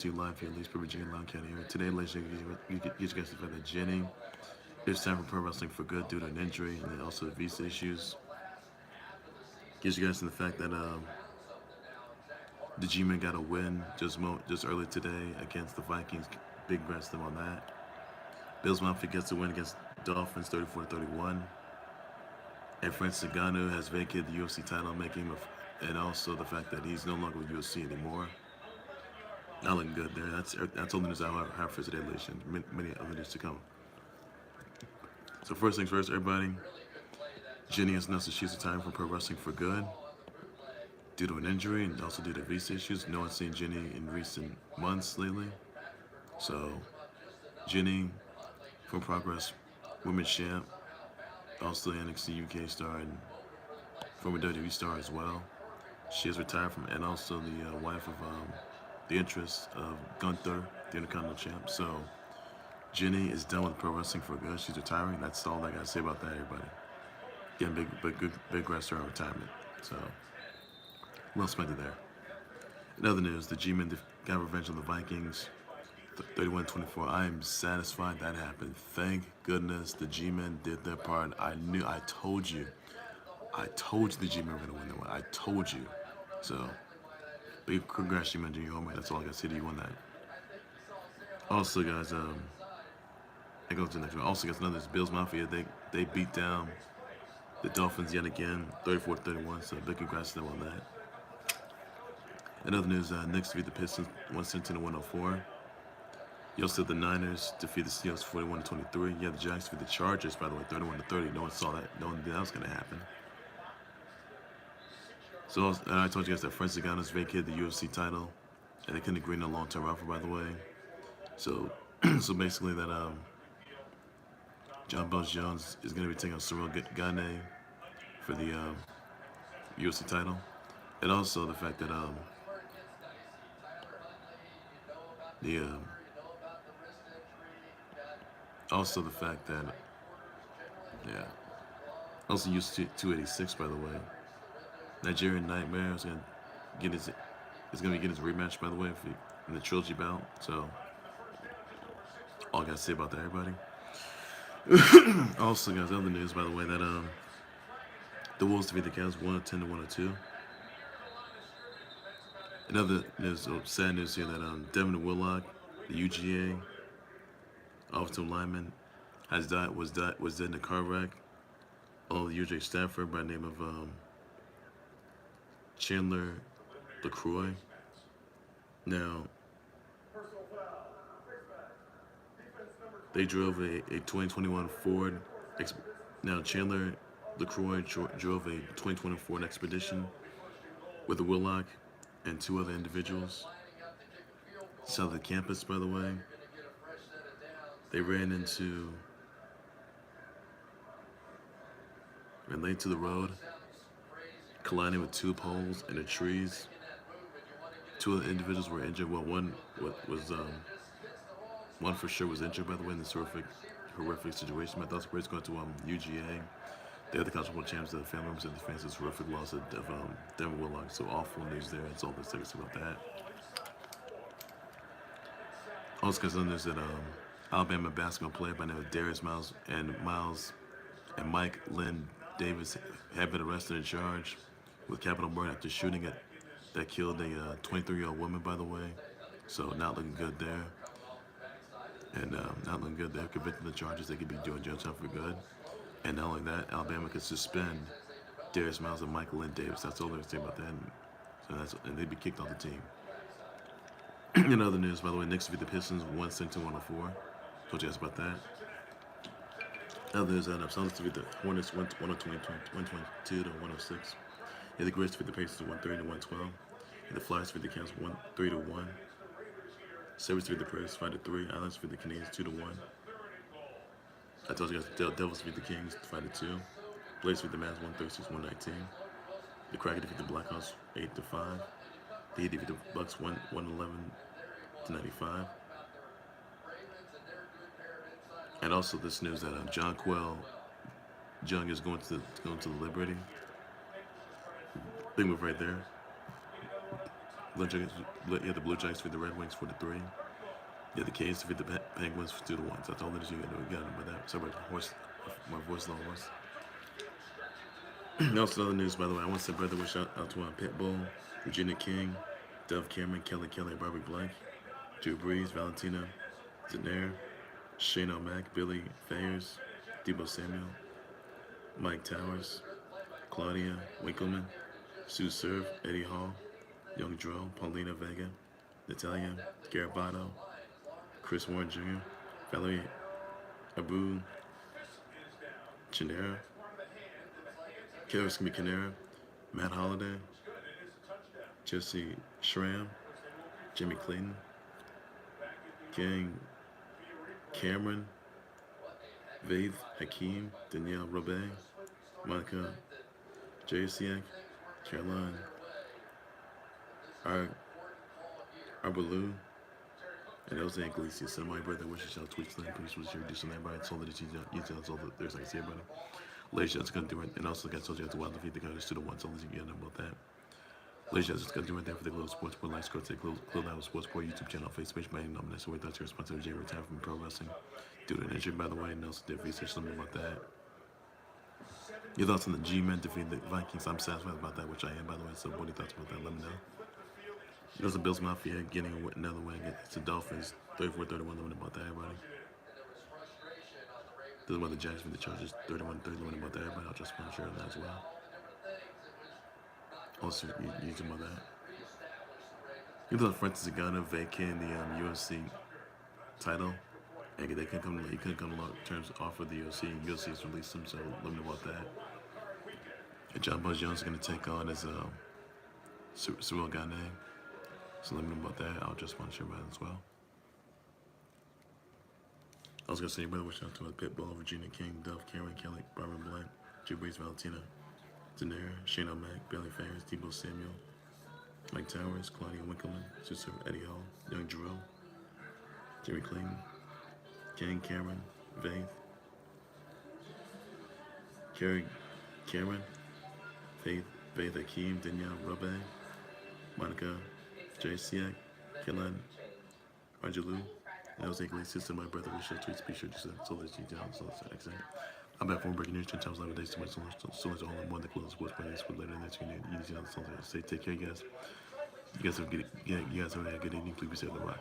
to live here, at least per Virginia Long County here. Today, ladies and gentlemen, get you guys to find that Jinny. It's time for pro wrestling for good due to an injury and then also the visa issues. Gives you guys the fact that the G-Men got a win just early today against the Vikings. Big congrats to them on that. Bills Mafia gets a win against Dolphins 34-31. And Francis Ngannou has vacated the UFC title, making him and also the fact that he's no longer with UFC anymore. Not looking good there. That's all the news I have for today, ladies and many other news to come. So first things first, everybody. Jinny has announced that she's retiring from pro wrestling for good due to an injury and also due to visa issues. No one's seen Jinny in recent months lately. So Jinny from Progress, Women's Champ, also NXT UK star and former WWE star as well. She has retired from, and also the wife of the interest of Gunther, the Intercontinental Champ. So Jinny is done with pro wrestling for good. She's retiring. That's all I gotta say about that, everybody. Again, big rest her retirement. So well spent there. In other news, the G-Men got revenge on the Vikings, 31-24. I am satisfied that happened. Thank goodness the G-Men did their part. I told you the G-Men were gonna win that one. I told you. So big congrats, G-Men, to your homie. That's all I got to say to you on that. Also, guys, I go to the next one. Also, guys, another Bills Mafia. They beat down the Dolphins yet again, 34-31. So big congrats to them on that. In other news, Knicks defeat the Pistons 117-104. You also the Niners defeat the Seahawks 41-23. Yeah, the Jags defeat the Chargers, by the way, 31-30. No one saw that. No one knew that was going to happen. So I told you guys that Francis Ngannou's vacated the UFC title, and they couldn't agree on a long-term offer, by the way. So, so basically that Jonquel Jones is going to be taking on Cyril Gane for the UFC title, and also the fact that also the fact that also used 286, by the way. Nigerian Nightmare is gonna be getting his rematch, by the way, in the trilogy bout. So all I gotta say about that, everybody. Also, guys, other news, by the way, that the Wolves defeat the Cavs 110-102. Another news, sad news here that Devin and Willock, the UGA offensive lineman, was dead in a car wreck. All the UGA staffer by the name of Chandler LeCroy. Now, they drove a 2021 Ford. Now, Chandler LeCroy drove a 2020 Ford Expedition with a Willock and two other individuals. South of the campus, by the way. They ran late to the road, colliding with two poles and the trees. Two of the individuals were injured. Well, one for sure was injured, by the way, in this horrific situation. My thoughts were going to UGA. The other college football champs, the family members and the fans, this horrific loss of Devin Willock. So awful news there. That's all there's to say about that. Also, because there's that Alabama basketball player by the name of Darius Miles and Mike Lynn Davis have been arrested and charged with capital murder after shooting that killed a 23-year-old woman, by the way. So not looking good there. And not looking good there. Convicted of the charges, they could be doing jail time for good. And not only that, Alabama could suspend Darius Miles and Michael Lynn Davis. That's all there's to say about that. And they'd be kicked off the team. In other news, by the way, Knicks defeat the Pistons 117-104. Told you guys about that. Other news, Celtics defeat the Hornets 122-106. Yeah, the Grizz defeat the Pacers 130-112. And the Flyers defeat the Cavs 3-1. Sabres defeat the Preds 5-3. Islanders defeat the Canadiens 2-1. I told you guys the Devils defeat the Kings 5-2. Blazers defeat the Mavs 136-119. The Kraken defeat the Blackhawks 8-5. The Heat defeat the Bucks 111-95. And also this news that Jonquel Jones is going to the Liberty. Big move right there. Blue Jackets, yeah, the Blue Jackets defeat the Red Wings 4-3. Yeah, the Canes defeat the Penguins 2-1. So that's all that is you got to get them by that. Sorry about my voice long was. Also, other news, by the way, I want to say brother wish out to Pitbull, Regina King, Dove Cameron, Kelly, Barbie Blank, Drew Brees, Valentina, Zenair, Shane O'Mac, Billy Fayers, Debo Samuel, Mike Towers, Claudia Winkleman, Sue Serve, Eddie Hall, Young Dro, Paulina Vega, Natalia Garabato, Chris Warren Jr., Valerie Abu Chinera, Canera, Matt Holliday, Jesse Schramm, Jimmy Clayton, King Cameron, Vaith Hakeem, Danielle Robay, Monica Jasiak, Caroline Arbalou, and Jose Iglesias. And my brother wishes y'all tweets tonight. Please was your addition everybody. It's all the details, all the there's like see everybody. Ladies, that's gonna do it. And also, like I told you, I have to wild defeat the Coyotes 2-1. So let's get know about that. Ladies, that's gonna do it there for the Global Sports Board Live Score. Take Global Sports Board YouTube channel, Facebook page, my name. That's where we thought your sponsor Jay retired from pro wrestling due to an injury, by the way. And also did research something about that. Your thoughts on the G-Men defeating the Vikings? I'm satisfied about that, which I am, by the way. So what are your thoughts about that? Let me know. There's the Bills Mafia getting another win against the Dolphins, 34-31. Let me know about that, everybody. This is about the Jags and the Chargers, 31-30. Let me know about that, everybody. I'll just want to share that as well. Also, you talking about that. You thought Francis Ngannou vacating the UFC title, and he couldn't come to long terms offer the UFC, and UFC has released him, so let me know about that. And John Jones is going to take on his Cyril Gane. So let me know about that. I'll just want to share about it as well. I was going to say, brother, wish out to Pitbull, Virginia King, Dove Cameron, Kelly, Barbara Blank, Drew Brees, Valentina, Daenerys, Shane O'Mac, Bailey Ferris, Debo Samuel, Mike Towers, Claudia Winkleman, Sister Eddie Hall, Young Jerome, Jimmy Clayton, King Cameron, Vaith, Carrie Cameron, Faith Akeem, Danielle Robay, Monica Jasiak, Khalil, Angelou, and Jose Iglesias, and my brother Richard tweets. Be sure to so that you down. So that's excellent. I'm back from breaking news 10 times live days too much. So much all in one. The closest sports by this later in that you need. Say take care, guys. You guys have a good evening. Please be safe. The rock.